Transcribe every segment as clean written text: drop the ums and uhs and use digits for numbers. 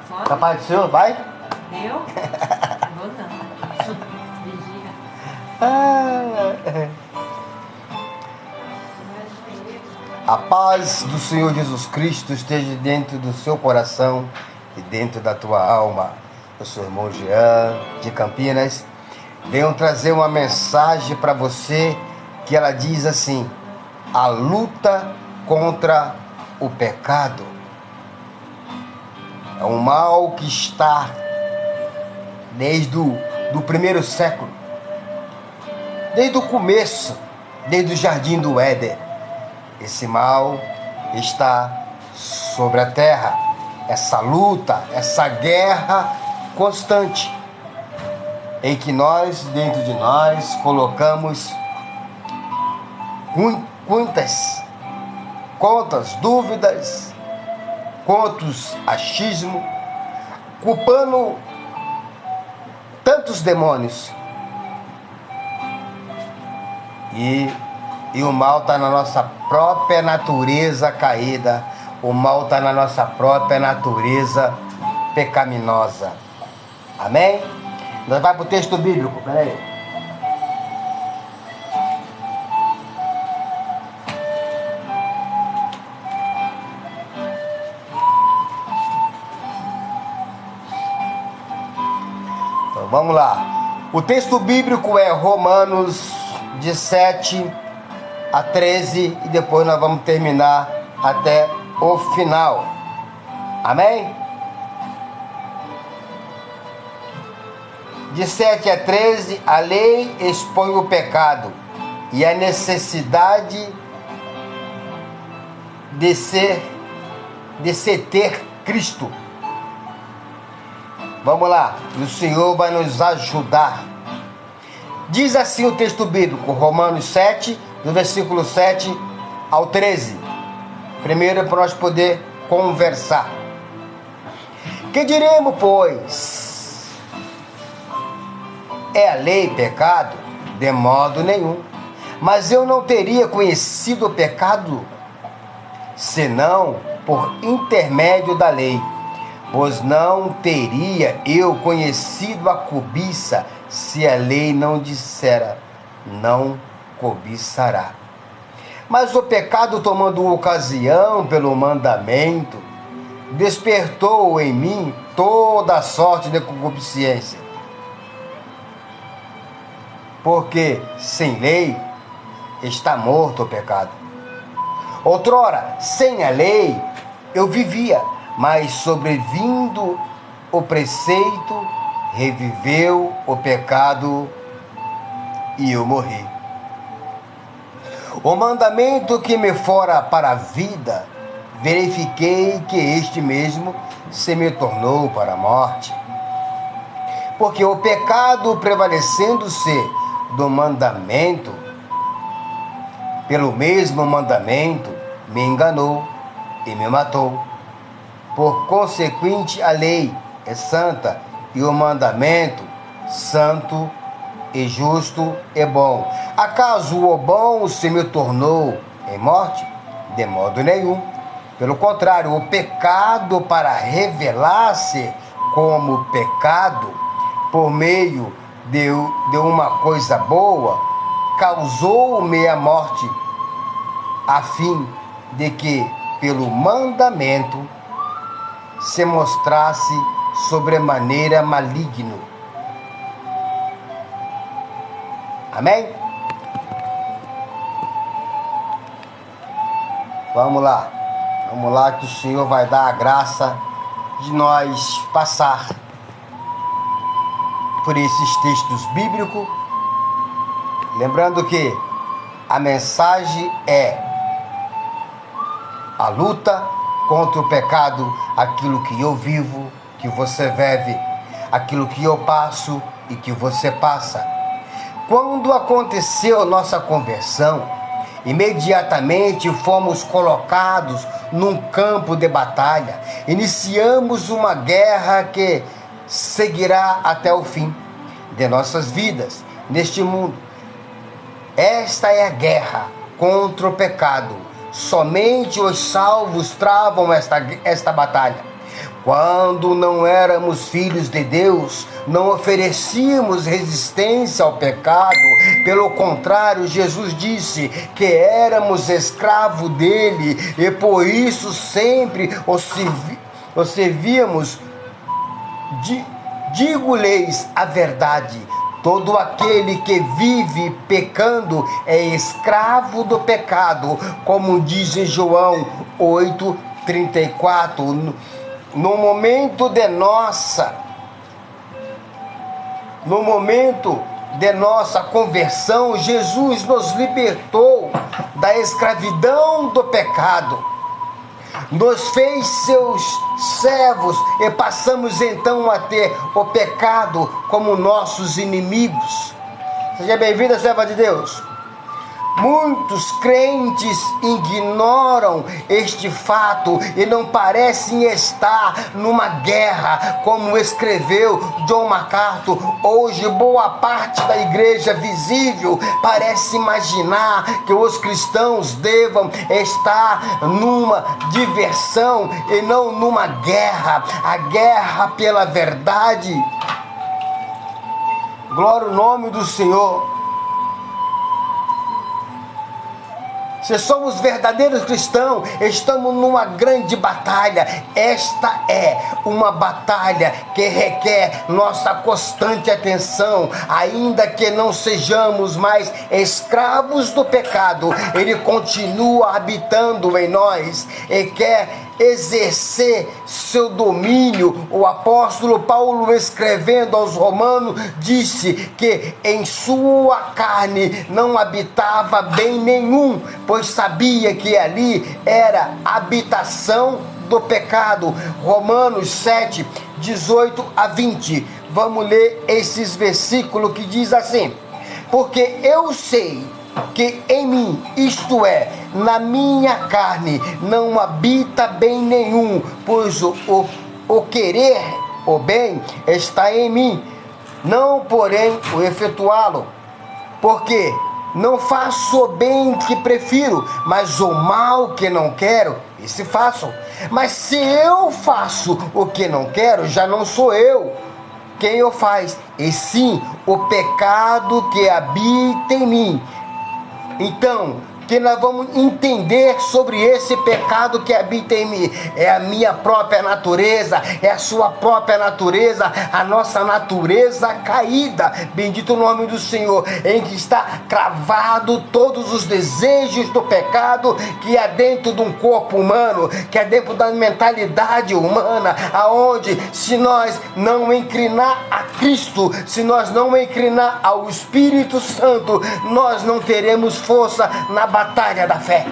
Da paz do Senhor, vai? Eu? Vou não. Vigia. A paz do Senhor Jesus Cristo esteja dentro do seu coração e dentro da tua alma. Eu sou o irmão Jean, de Campinas. Venho trazer uma mensagem para você que ela diz assim: a luta contra o pecado. É um mal que está desde do primeiro século, desde o começo, desde o jardim do Éden. Esse mal está sobre a terra, essa luta, essa guerra constante, em que nós, dentro de nós, colocamos quantas dúvidas, quantos achismos, culpando tantos demônios. E o mal está na nossa própria natureza caída. O mal está na nossa própria natureza pecaminosa. Amém? Nós vamos para o texto bíblico, peraí. Então vamos lá. O texto bíblico é Romanos de 7 a 13 e depois nós vamos terminar até o final. Amém? De 7 a 13, a lei expõe o pecado e a necessidade de se ter Cristo. Vamos lá, o Senhor vai nos ajudar. Diz assim o texto bíblico, Romanos 7, do versículo 7 ao 13. Primeiro é para nós poder conversar. Que diremos, pois? É a lei pecado? De modo nenhum. Mas eu não teria conhecido o pecado senão por intermédio da lei. Pois não teria eu conhecido a cobiça se a lei não dissera, não cobiçará. Mas o pecado, tomando ocasião pelo mandamento, despertou em mim toda sorte de concupiscência. Porque sem lei está morto o pecado. Outrora, sem a lei, eu vivia, mas sobrevindo o preceito, reviveu o pecado e eu morri. O mandamento que me fora para a vida, verifiquei que este mesmo se me tornou para a morte. Porque o pecado, prevalecendo-se do mandamento, pelo mesmo mandamento, me enganou e me matou. Por consequente, a lei é santa e o mandamento santo e justo e bom. Acaso o bom se me tornou em morte? De modo nenhum. Pelo contrário, o pecado, para revelar-se como pecado, por meio de uma coisa boa, causou-me a morte, a fim de que, pelo mandamento, se mostrasse sobremaneira maligno. Amém? Vamos lá que o Senhor vai dar a graça de nós passar por esses textos bíblicos. Lembrando que a mensagem é a luta contra o pecado, aquilo que eu vivo, que você vive, aquilo que eu passo e que você passa. Quando aconteceu nossa conversão, imediatamente fomos colocados num campo de batalha. Iniciamos uma guerra que seguirá até o fim de nossas vidas neste mundo. Esta é a guerra contra o pecado. Somente os salvos travam esta batalha. Quando não éramos filhos de Deus, não oferecíamos resistência ao pecado. Pelo contrário, Jesus disse que éramos escravos dele e por isso sempre o servíamos. Digo-lhes a verdade: todo aquele que vive pecando é escravo do pecado, como diz em João 8:34. No momento de nossa conversão, Jesus nos libertou da escravidão do pecado, nos fez seus servos e passamos então a ter o pecado como nossos inimigos. Seja bem-vinda, serva de Deus. Muitos crentes ignoram este fato e não parecem estar numa guerra, como escreveu John MacArthur. Hoje, boa parte da igreja visível parece imaginar que os cristãos devam estar numa diversão e não numa guerra, a guerra pela verdade. Glória ao nome do Senhor. Se somos verdadeiros cristãos, estamos numa grande batalha. Esta é uma batalha que requer nossa constante atenção. Ainda que não sejamos mais escravos do pecado, ele continua habitando em nós e quer exercer seu domínio. O apóstolo Paulo, escrevendo aos Romanos, disse que em sua carne não habitava bem nenhum, pois sabia que ali era habitação do pecado. Romanos 7:18-20. Vamos ler esses versículos que diz assim: porque eu sei que em mim, isto é, na minha carne, não habita bem nenhum, pois o querer o bem está em mim, não porém o efetuá-lo. Porque não faço o bem que prefiro, mas o mal que não quero, esse faço. Mas se eu faço o que não quero, já não sou eu quem o faz, e sim o pecado que habita em mim. Então, que nós vamos entender sobre esse pecado que habita em mim. É a minha própria natureza, é a sua própria natureza, a nossa natureza caída. Bendito o nome do Senhor, em que está cravado todos os desejos do pecado que há dentro de um corpo humano, que há dentro da mentalidade humana, aonde se nós não inclinar a Cristo, se nós não inclinar ao Espírito Santo, nós não teremos força na batalha da fé.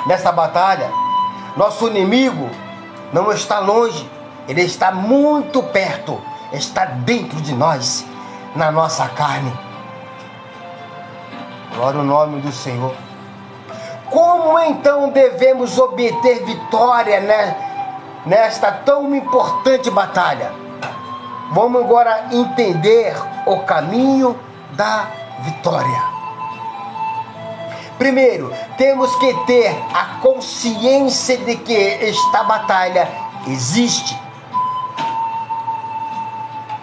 Nessa batalha, nosso inimigo não está longe, ele está muito perto, está dentro de nós, na nossa carne. Glória ao nome do Senhor. Como então devemos obter vitória, nesta tão importante batalha? Vamos agora entender o caminho da vitória. Primeiro, temos que ter a consciência de que esta batalha existe.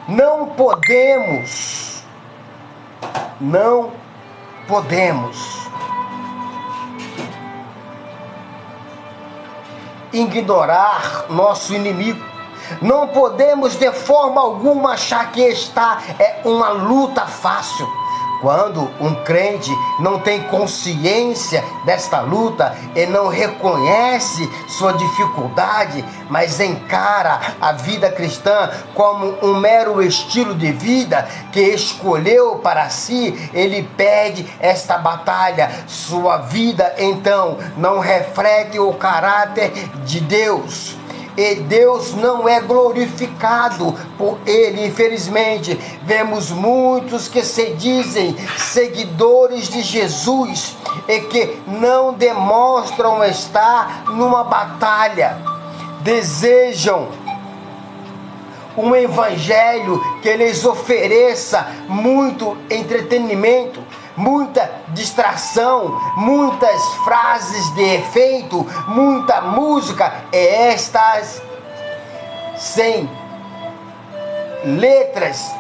Não podemos ignorar nosso inimigo. Não podemos de forma alguma achar que esta é uma luta fácil. Quando um crente não tem consciência desta luta e não reconhece sua dificuldade, mas encara a vida cristã como um mero estilo de vida que escolheu para si, ele perde esta batalha. Sua vida então não reflete o caráter de Deus. E Deus não é glorificado por ele. Infelizmente, vemos muitos que se dizem seguidores de Jesus e que não demonstram estar numa batalha. Desejam um evangelho que lhes ofereça muito entretenimento, muita distração, muitas frases de efeito, muita música, estas sem letras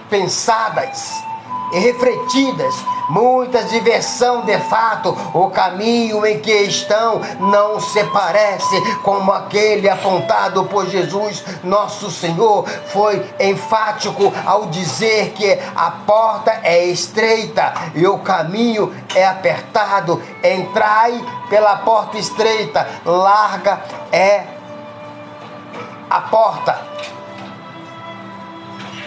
pensadas e refletidas, muita diversão de fato. O caminho em que estão não se parece como aquele apontado por Jesus. Nosso Senhor foi enfático ao dizer que a porta é estreita e o caminho é apertado. Entrai pela porta estreita, larga é a porta.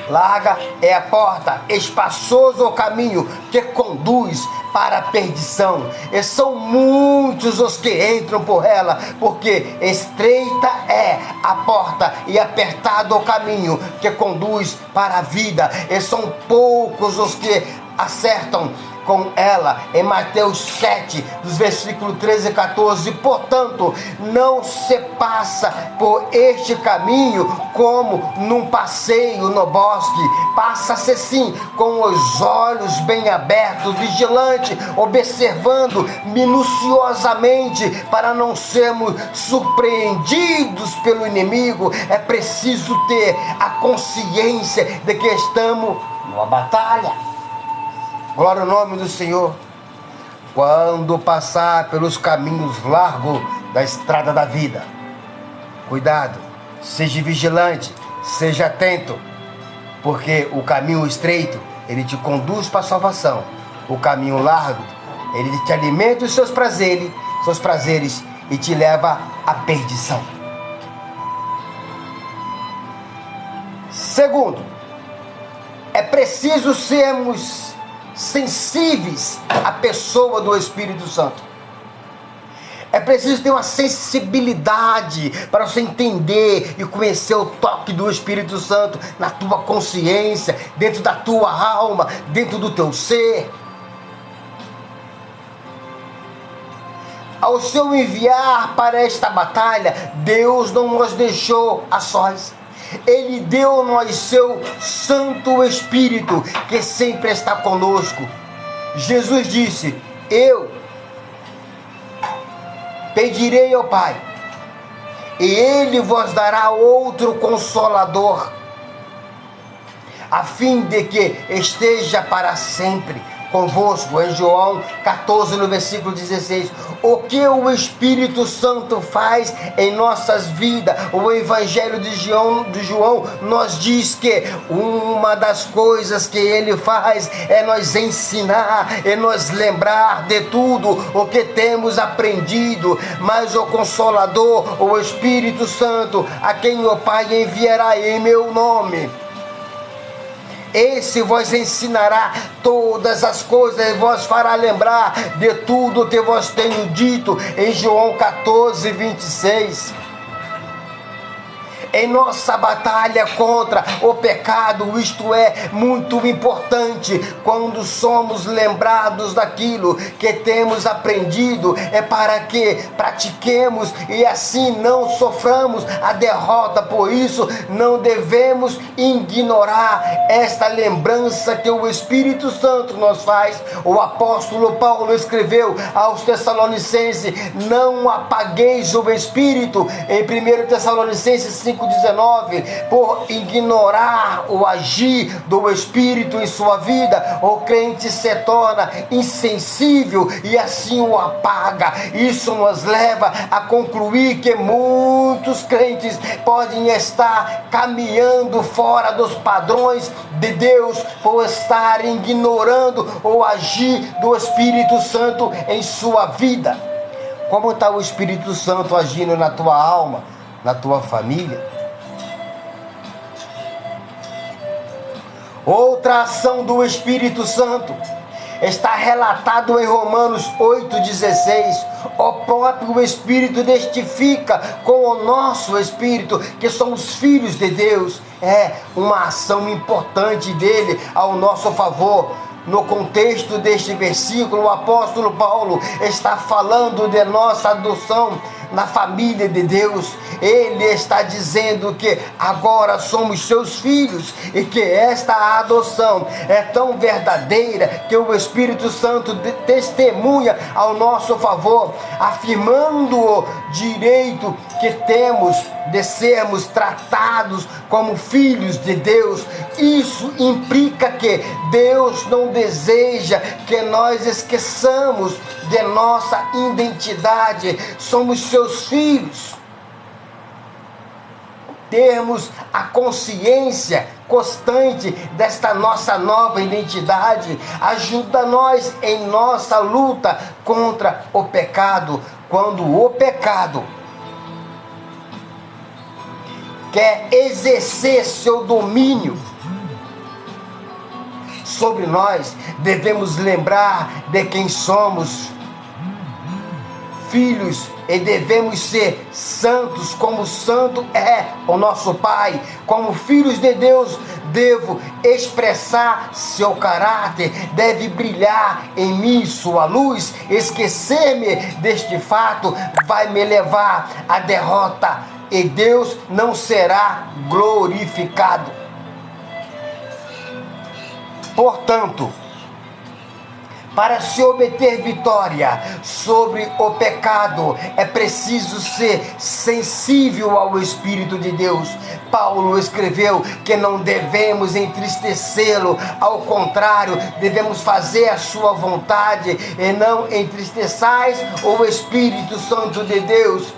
Larga é a porta, espaçoso o caminho que conduz para a perdição. E são muitos os que entram por ela, porque estreita é a porta e apertado o caminho que conduz para a vida. E são poucos os que acertam com ela. Em Mateus 7, dos versículos 13 e 14, portanto, não se passa por este caminho como num passeio no bosque. Passa-se sim com os olhos bem abertos, vigilante, observando minuciosamente para não sermos surpreendidos pelo inimigo. É preciso ter a consciência de que estamos numa batalha. Glória ao nome do Senhor. Quando passar pelos caminhos largos da estrada da vida, cuidado, seja vigilante, seja atento, porque o caminho estreito, ele te conduz para a salvação. O caminho largo, ele te alimenta os seus prazeres e te leva à perdição. Segundo, é preciso sermos sensíveis à pessoa do Espírito Santo. É preciso ter uma sensibilidade para você entender e conhecer o toque do Espírito Santo na tua consciência, dentro da tua alma, dentro do teu ser. Ao seu enviar para esta batalha, Deus não nos deixou a sós. Ele deu-nos seu Santo Espírito, que sempre está conosco. Jesus disse: eu pedirei ao Pai, e Ele vos dará outro Consolador, a fim de que esteja para sempre convosco. Em João 14, no versículo 16. O que o Espírito Santo faz em nossas vidas? O Evangelho de João nos diz que uma das coisas que ele faz é nos ensinar e nos lembrar de tudo o que temos aprendido. Mas o Consolador, o Espírito Santo, a quem o Pai enviará em meu nome, esse vos ensinará todas as coisas e vos fará lembrar de tudo que vos tenho dito. Em João 14, 26. Em nossa batalha contra o pecado, isto é muito importante. Quando somos lembrados daquilo que temos aprendido, é para que pratiquemos e assim não soframos a derrota. Por isso, não devemos ignorar esta lembrança que o Espírito Santo nos faz. O apóstolo Paulo escreveu aos Tessalonicenses: não apagueis o Espírito, em 1 Tessalonicenses 5:19, por ignorar o agir do Espírito em sua vida, o crente se torna insensível e assim o apaga. Isso nos leva a concluir que muitos crentes podem estar caminhando fora dos padrões de Deus por estarem ignorando o agir do Espírito Santo em sua vida. Como está o Espírito Santo agindo na tua alma, na tua família? Outra ação do Espírito Santo está relatado em Romanos 8,16. O próprio Espírito testifica com o nosso Espírito que somos filhos de Deus. É uma ação importante dele ao nosso favor. No contexto deste versículo, o apóstolo Paulo está falando de nossa adoção na família de Deus. Ele está dizendo que agora somos seus filhos e que esta adoção é tão verdadeira que o Espírito Santo testemunha ao nosso favor, afirmando o direito que temos de sermos tratados como filhos de Deus. Isso implica que Deus não deseja que nós esqueçamos de nossa identidade. Somos seus filhos. Termos a consciência constante desta nossa nova identidade ajuda nós em nossa luta contra o pecado. Quando o pecado quer exercer seu domínio sobre nós, devemos lembrar de quem somos, filhos, e devemos ser santos como santo é o nosso Pai. Como filhos de Deus, devo expressar seu caráter, deve brilhar em mim sua luz. Esquecer-me deste fato vai me levar à derrota e Deus não será glorificado. Portanto, para se obter vitória sobre o pecado, é preciso ser sensível ao Espírito de Deus. Paulo escreveu que não devemos entristecê-lo, ao contrário, devemos fazer a sua vontade, e não entristeçais o Espírito Santo de Deus,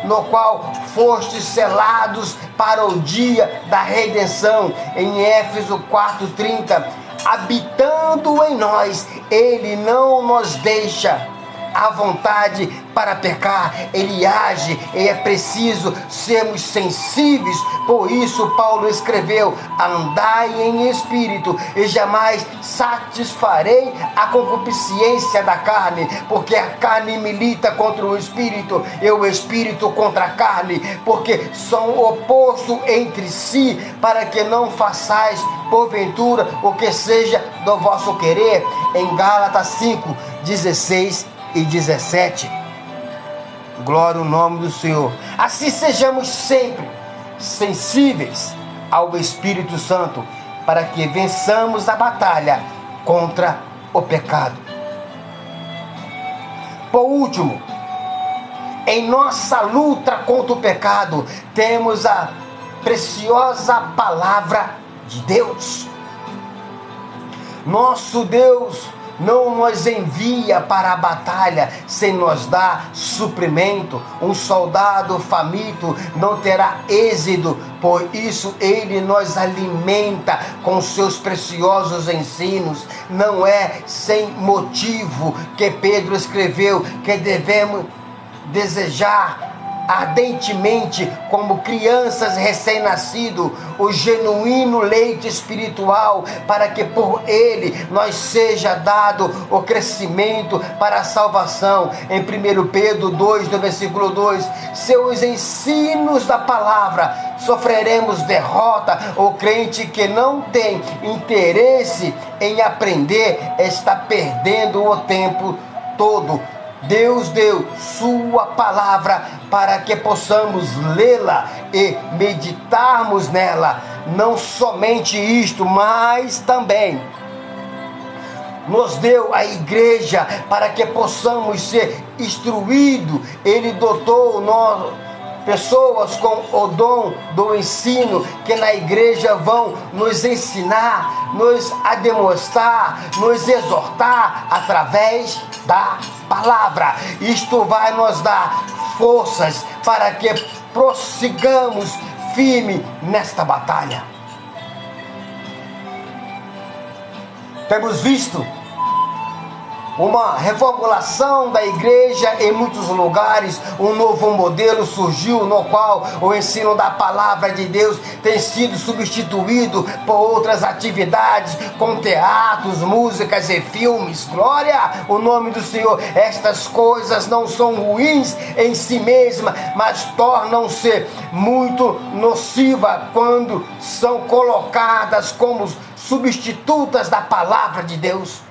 no qual fostes selados para o dia da redenção. Em Éfeso 4:30, habitando em nós, Ele não nos deixa à vontade para pecar, Ele age, e é preciso sermos sensíveis. Por isso Paulo escreveu: andai em espírito, e jamais satisfarei a concupiscência da carne, porque a carne milita contra o espírito, e o espírito contra a carne, porque são opostos entre si, para que não façais porventura o que seja do vosso querer. Em Gálatas 5:16 e 17. Glória ao nome do Senhor. Assim sejamos sempre sensíveis ao Espírito Santo, para que vençamos a batalha contra o pecado. Por último, em nossa luta contra o pecado, temos a preciosa palavra de Deus. Nosso Deus não nos envia para a batalha sem nos dar suprimento. Um soldado faminto não terá êxito, por isso Ele nos alimenta com seus preciosos ensinos. Não é sem motivo que Pedro escreveu que devemos desejar ardentemente, como crianças recém-nascidos, o genuíno leite espiritual, para que por ele nós seja dado o crescimento para a salvação. Em 1 Pedro 2, no versículo 2, seus ensinos da palavra sofreremos derrota. O crente que não tem interesse em aprender está perdendo o tempo todo. Deus deu sua palavra para que possamos lê-la e meditarmos nela. Não somente isto, mas também nos deu a igreja para que possamos ser instruídos. Ele dotou pessoas com o dom do ensino, que na igreja vão nos ensinar, nos demonstrar, nos exortar através da palavra. Isto vai nos dar forças para que prossigamos firme nesta batalha. Temos visto uma reformulação da igreja em muitos lugares. Um novo modelo surgiu, no qual o ensino da palavra de Deus tem sido substituído por outras atividades, com teatros, músicas e filmes. Glória ao nome do Senhor. Estas coisas não são ruins em si mesmas, mas tornam-se muito nocivas quando são colocadas como substitutas da palavra de Deus,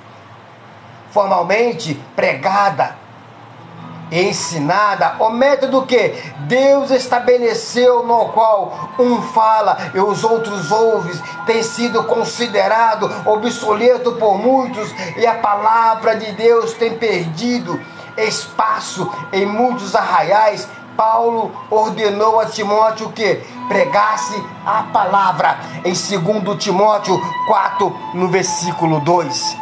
formalmente pregada ensinada, o método que Deus estabeleceu, no qual um fala e os outros ouvem, tem sido considerado obsoleto por muitos, e a palavra de Deus tem perdido espaço em muitos arraiais. Paulo ordenou a Timóteo que pregasse a palavra em 2 Timóteo 4, no versículo 2.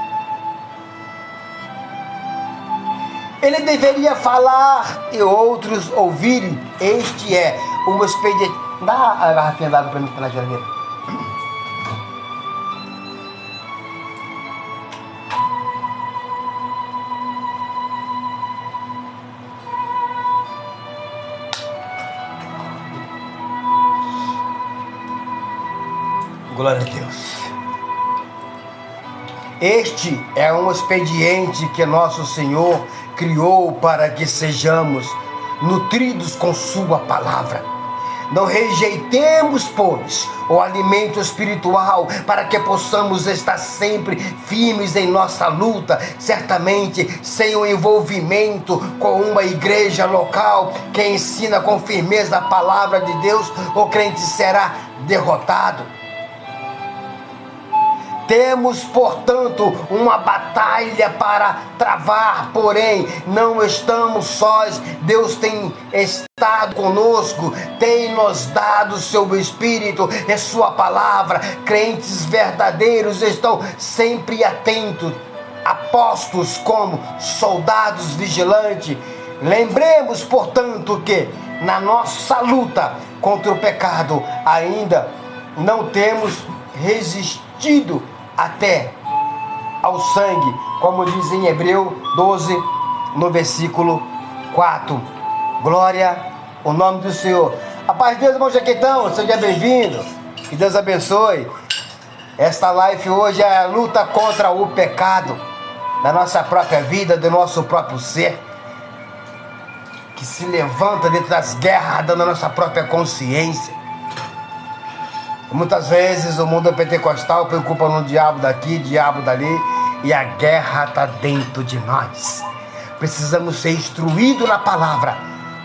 Ele deveria falar e outros ouvirem. Este é o expediente. Dá a garrafinha d'água para mim que está na geladeira. Glória a Deus. Este é um expediente que nosso Senhor criou para que sejamos nutridos com sua palavra. Não rejeitemos, pois, o alimento espiritual, para que possamos estar sempre firmes em nossa luta. Certamente, sem o envolvimento com uma igreja local que ensina com firmeza a palavra de Deus, o crente será derrotado. Temos, portanto, uma batalha para travar, porém não estamos sós. Deus tem estado conosco, tem nos dado seu Espírito e sua palavra. Crentes verdadeiros estão sempre atentos, apostos como soldados vigilantes. Lembremos, portanto, que na nossa luta contra o pecado ainda não temos resistido até ao sangue, como diz em Hebreu 12, no versículo 4. Glória ao nome do Senhor. A paz de Deus, irmão Jaquetão, seja bem-vindo. Que Deus abençoe. Esta live hoje é a luta contra o pecado da nossa própria vida, do nosso próprio ser, que se levanta dentro das guerras da nossa própria consciência. Muitas vezes o mundo pentecostal preocupa no diabo daqui, diabo dali, e a guerra está dentro de nós. Precisamos ser instruídos na palavra,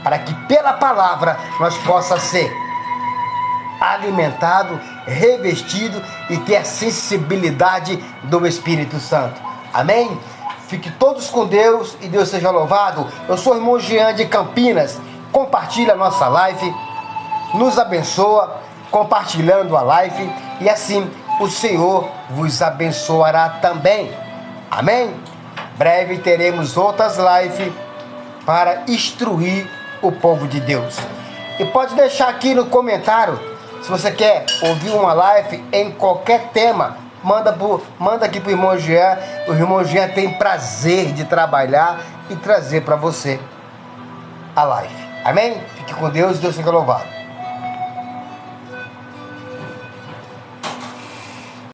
para que pela palavra nós possamos ser alimentados, revestidos e ter a sensibilidade do Espírito Santo. Amém? Fique todos com Deus e Deus seja louvado. Eu sou o irmão Jean de Campinas. Compartilha a nossa live, nos abençoa compartilhando a live, e assim o Senhor vos abençoará também. Amém? Breve teremos outras lives para instruir o povo de Deus. E pode deixar aqui no comentário se você quer ouvir uma live em qualquer tema. Manda aqui para o irmão Jean. O irmão Jean tem prazer de trabalhar e trazer para você a live. Amém? Fique com Deus e Deus seja louvado.